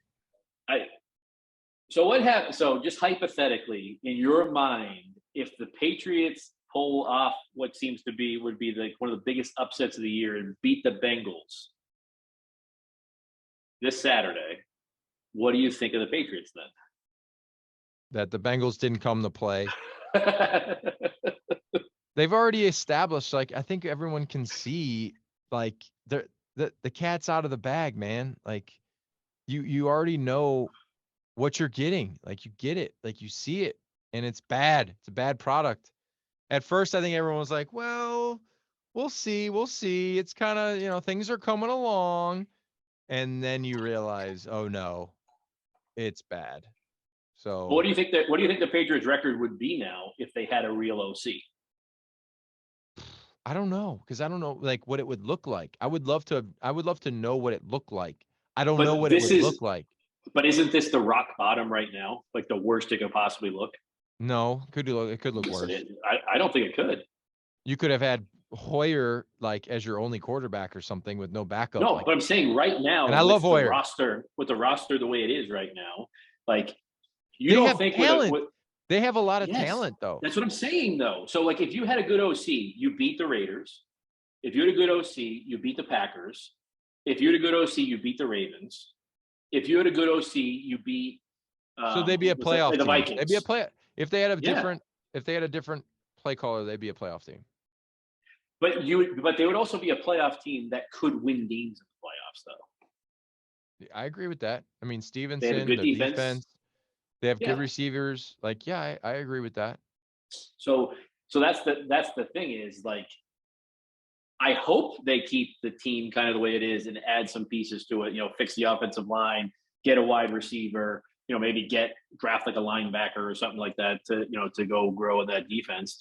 So what happened? So just hypothetically, in your mind, if the Patriots pull off what seems to be would be like one of the biggest upsets of the year and beat the Bengals this Saturday, what do you think of the Patriots then? That the Bengals didn't come to play. They've already established, like, I think everyone can see, like, the cat's out of the bag, man. Like, you already know what you're getting. Like, you get it. Like, you see it. And it's bad. It's a bad product. At first, I think everyone was like, well, we'll see. We'll see. It's kind of, things are coming along. And then you realize, oh, no, it's bad. So what do you think the Patriots record would be now if they had a real OC? I don't know, because I don't know like what it would look like. I would love to know what it looked like. I don't know what it would look like. But isn't this the rock bottom right now? Like the worst it could possibly look? No, it could look worse. I don't think it could. You could have had Hoyer like as your only quarterback or something with no backup. No, but I'm saying right now, and I love Hoyer. With the roster the way it is right now, like they don't think talent. They have a lot of talent, though. That's what I'm saying, though. So, like, if you had a good OC, you beat the Raiders. If you had a good OC, you beat the Packers. If you had a good OC, you beat the Ravens. If you had a good OC, you beat. So they'd be a playoff team. The Vikings. They'd be a play. If they had a different play caller, they'd be a playoff team. But they would also be a playoff team that could win games in the playoffs, though. I agree with that. I mean, Stevenson, they have a good defense. They have good receivers. Like, yeah, I agree with that. So that's the thing is, like, I hope they keep the team kind of the way it is and add some pieces to it. Fix the offensive line, get a wide receiver. Maybe draft like a linebacker or something like that to go grow in that defense.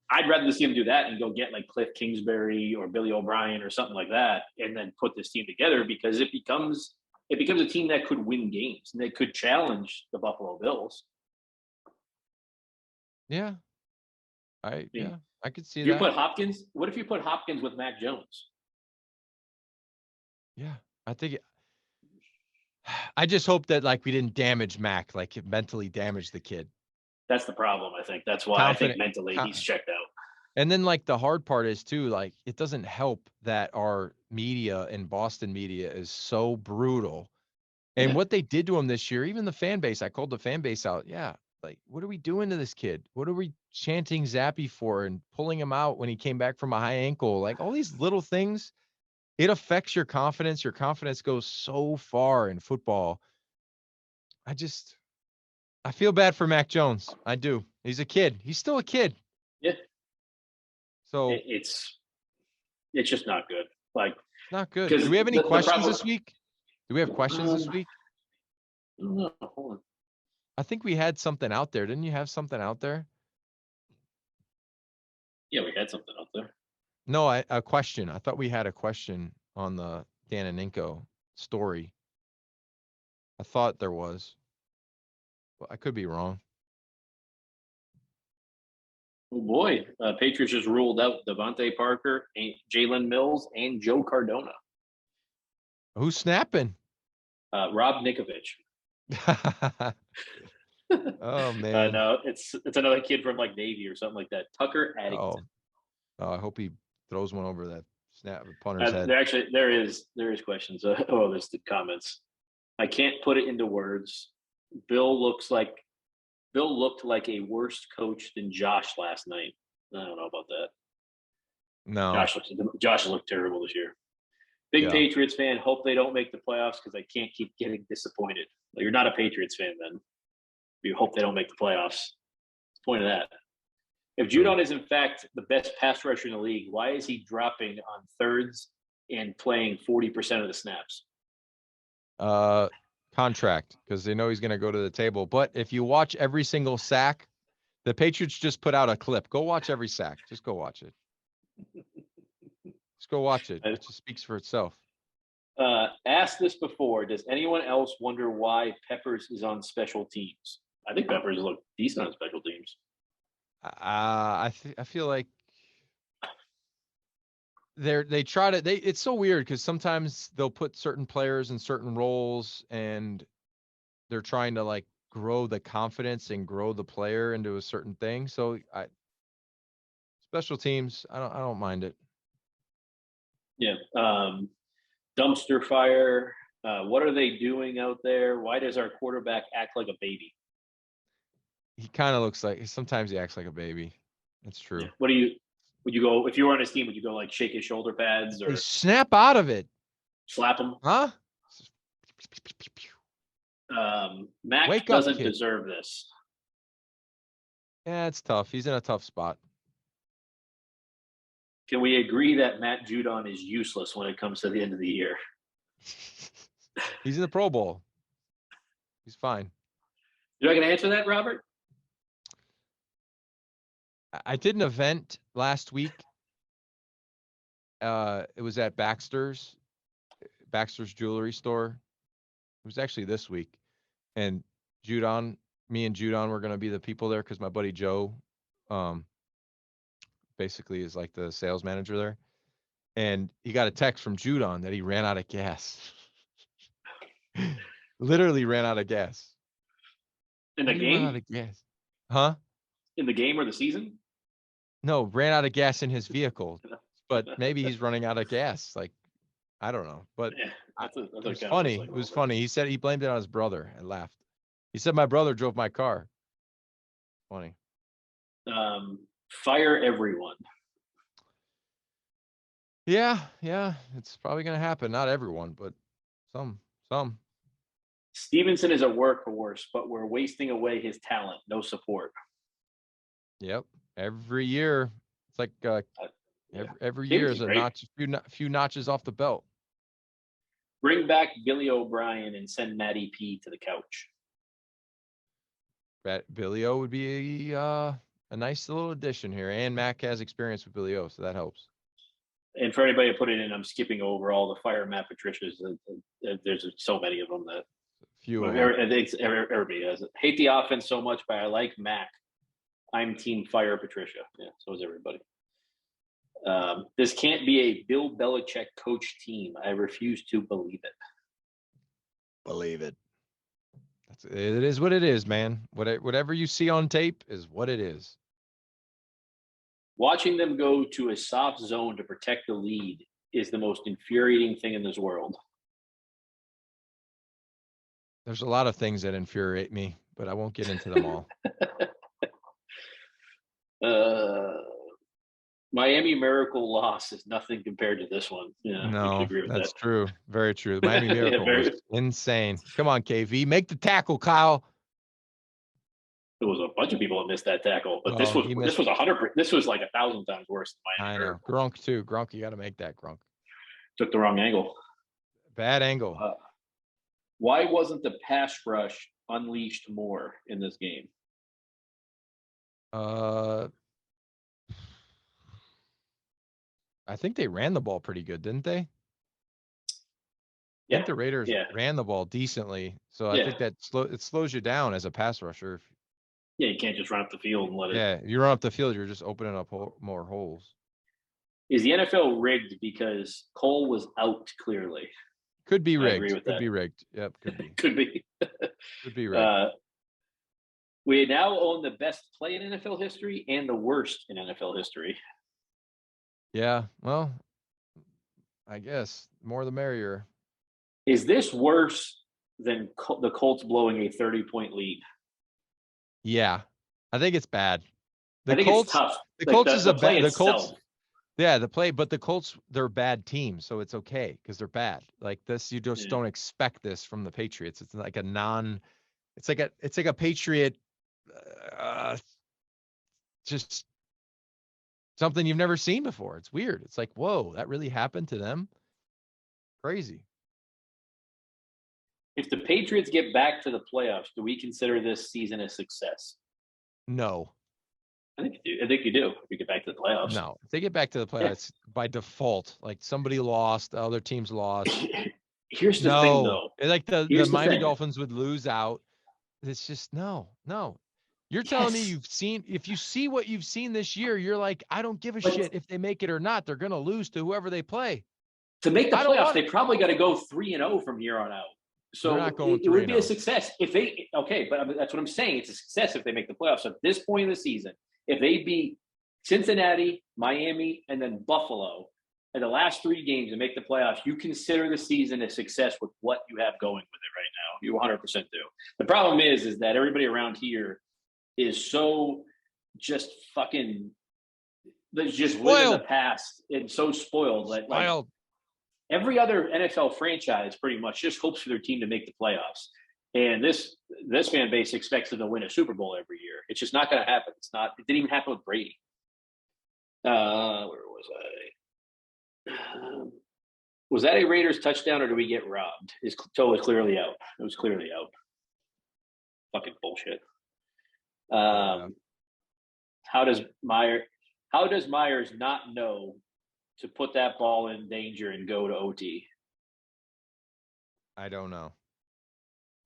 I'd rather see them do that and go get like Cliff Kingsbury or Billy O'Brien or something like that, and then put this team together, because it becomes a team that could win games and they could challenge the Buffalo Bills. Yeah. I could see that. What if you put Hopkins with Mac Jones? Yeah. I just hope that like we didn't damage Mac, like mentally damage the kid. That's the problem, I think. That's why I think mentally he's checked out. And then like the hard part is too, like it doesn't help that our media and Boston media is so brutal. And what they did to him this year, even the fan base, I called the fan base out. Yeah. Like, what are we doing to this kid? What are we chanting Zappy for and pulling him out when he came back from a high ankle? Like all these little things, it affects your confidence. Your confidence goes so far in football. I feel bad for Mac Jones. I do. He's a kid. He's still a kid. Yeah. So it's just not good. Like, not good. Do we have any questions this week? Do we have questions this week? No, hold on. I think we had something out there. Didn't you have something out there? Yeah, we had something out there. No, a question. I thought we had a question on the Dan and Ninko story. I thought there was. Well, I could be wrong. Oh boy, Patriots just ruled out Devontae Parker, Jalen Mills, and Joe Cardona. Who's snapping? Rob Ninkovich. Oh man. No, it's another kid from like Navy or something like that. Tucker Addington. Oh, I hope he throws one over that punter's head. There is questions. There's the comments. I can't put it into words. Bill looked like a worse coach than Josh last night. I don't know about that. No. Josh looked terrible this year. Big Patriots fan. Hope they don't make the playoffs because I can't keep getting disappointed. Well, you're not a Patriots fan then. You hope they don't make the playoffs. What's the point of that? If Judon is in fact the best pass rusher in the league, why is he dropping on thirds and playing 40% of the snaps? Contract, because they know he's going to go to the table. But if you watch every single sack, the Patriots just put out a clip. Go watch every sack. Just go watch it. Just go watch it. It just speaks for itself. Asked this before. Does anyone else wonder why Peppers is on special teams? I think Peppers look decent on special teams. I feel like they try to it's so weird because sometimes they'll put certain players in certain roles and they're trying to like grow the confidence and grow the player into a certain thing. So special teams, I don't mind it. Yeah. Dumpster fire. What are they doing out there? Why does our quarterback act like a baby? He kind of looks like sometimes he acts like a baby. That's true. Yeah. Would you go if you were on his team? Would you go like shake his shoulder pads or snap out of it? Slap him? Huh? Mac doesn't deserve this. Yeah, it's tough. He's in a tough spot. Can we agree that Matt Judon is useless when it comes to the end of the year? He's in the Pro Bowl. He's fine. You're not going to answer that, Robert? I did an event last week. It was at Baxter's jewelry store. It was actually this week. And me and Judon were going to be the people there because my buddy Joe basically is like the sales manager there. And he got a text from Judon that he ran out of gas. Literally ran out of gas. In the game? Ran out of gas. Huh? In the game or the season? No, ran out of gas in his vehicle. But maybe he's running out of gas. Like, I don't know. But yeah, it was funny. It was funny. He said he blamed it on his brother and laughed. He said my brother drove my car. Funny. Fire everyone. Yeah. It's probably going to happen. Not everyone, but some. Stevenson is a workhorse, but we're wasting away his talent. No support. Yep. Every year. It's like every year is a few notches off the belt. Bring back Billy O'Brien and send Matty P to the couch. Billy O would be a nice little addition here. And Mac has experience with Billy O, so that helps. And for anybody to put it in, I'm skipping over all the Fire Matt Patricias. There's so many of them that everybody has it. Hate the offense so much, but I like Mac. I'm Team Fire Patricia. Yeah, so is everybody. This can't be a Bill Belichick coach team. I refuse to believe it. Believe it. It is what it is, man. Whatever you see on tape is what it is. Watching them go to a soft zone to protect the lead is the most infuriating thing in this world. There's a lot of things that infuriate me, but I won't get into them all. Miami Miracle loss is nothing compared to this one. Yeah, no, that's true. Very true. Miami Miracle was insane. Come on, KV, make the tackle, Kyle. There was a bunch of people that missed that tackle, but this was 100. This was like 1,000 times worse than Miami. I know. Gronk too. Gronk, you got to make that. Gronk took the wrong angle. Bad angle. Why wasn't the pass rush unleashed more in this game? I think they ran the ball pretty good, didn't they? Yeah. I think the Raiders ran the ball decently, so I think that it slows you down as a pass rusher. Yeah, you can't just run up the field and let it. Yeah, if you run up the field, you're just opening up more holes. Is the NFL rigged because Cole was out clearly? Could be I agree rigged. with Could that. be rigged. Yep, could be. Could be. Could be rigged. We now own the best play in NFL history and the worst in NFL history. Yeah, well, I guess more the merrier. Is this worse than the Colts blowing a 30-point lead? Yeah, I think it's bad. I think it's tough. The Colts is a play bad. The itself. Colts. Yeah, the play, but the Colts, they're a bad team, so it's okay because they're bad. Like this, you just don't expect this from the Patriots. It's like it's like a Patriot, just something you've never seen before. It's weird. It's like, whoa, that really happened to them. Crazy. If the Patriots get back to the playoffs, do we consider this season a success? No. I think you do. I think you do. If you get back to the playoffs. No, if they get back to the playoffs by default, like somebody lost, the other teams lost. Here's the thing, though. Like the Miami Dolphins would lose out. It's just no. You're telling me if you see what you've seen this year, you're like, I don't give a shit if they make it or not. They're going to lose to whoever they play. To make the playoffs, they probably got to go 3-0 from here on out. So it would be a success if they but that's what I'm saying. It's a success if they make the playoffs. So at this point in the season, if they beat Cincinnati, Miami, and then Buffalo in the last 3 games and make the playoffs, you consider the season a success with what you have going with it right now. You 100% do. The problem is that everybody around here is so just fucking just live in the past and so spoiled. Like every other NFL franchise pretty much just hopes for their team to make the playoffs. And this fan base expects them to win a Super Bowl every year. It's just not going to happen. It didn't even happen with Brady. Where was I? Was that a Raiders touchdown or did we get robbed? His toe was clearly out. It was clearly out. Fucking bullshit. How does Myers not know to put that ball in danger and go to OT? I don't know.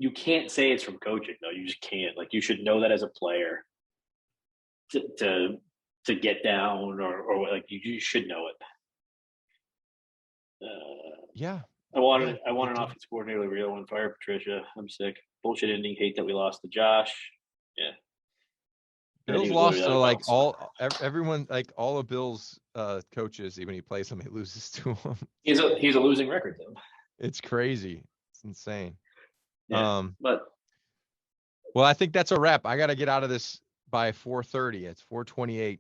You can't say it's from coaching, though. You just can't. Like, you should know that as a player to get down or like you should know it. Yeah. I want an offensive coordinator. We don't want to fire Patricia. I'm sick. Bullshit ending. Hate that we lost to Josh. Yeah. Bills lost to like everyone, like all of Bill's coaches. Even he plays them, he loses to them. He's a losing record though. It's crazy. It's insane. Yeah, well, I think that's a wrap. I got to get out of this by 4:30. It's 4:28.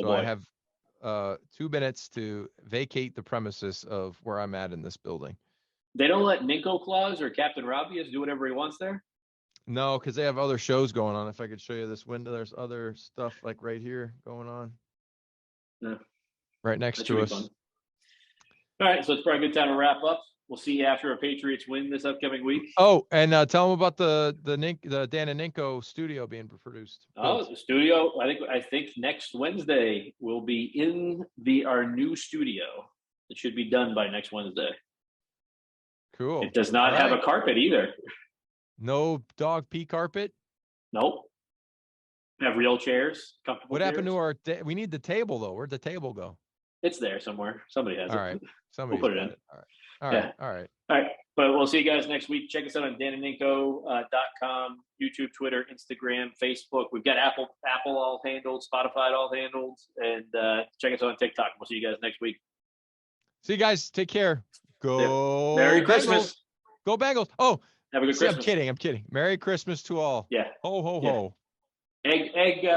So I have 2 minutes to vacate the premises of where I'm at in this building. They don't let Ninko Claus or Captain Robius do whatever he wants there? No, because they have other shows going on. If I could show you this window, there's other stuff like right here going on. Yeah. Right next to us. All right, so it's probably a good time to wrap up. We'll see you after a Patriots win this upcoming week. Oh, and tell them about the Dan and Ninko studio being produced. The studio. I think next Wednesday will be in our new studio. It should be done by next Wednesday. Cool. It does not have a carpet either. No dog pee carpet? Nope. Have real chairs, comfortable. What happened to our? We need the table though. Where'd the table go? It's there somewhere. Somebody has it. All right. Somebody put it in. All right. But we'll see you guys next week. Check us out on danandninko.com, YouTube, Twitter, Instagram, Facebook. We've got Apple all handled, Spotify all handled, and check us out on TikTok. We'll see you guys next week. See you guys. Take care. Go. Merry Christmas. Go Bengals. Oh, have a good Christmas. I'm kidding. Merry Christmas to all. Yeah. Ho, ho, ho. Egg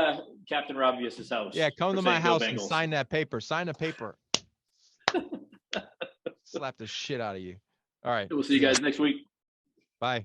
Captain Robius' house. Yeah, come to my house and sign that paper. Sign the paper. Slap the shit out of you. All right. We'll see you guys next week. Bye.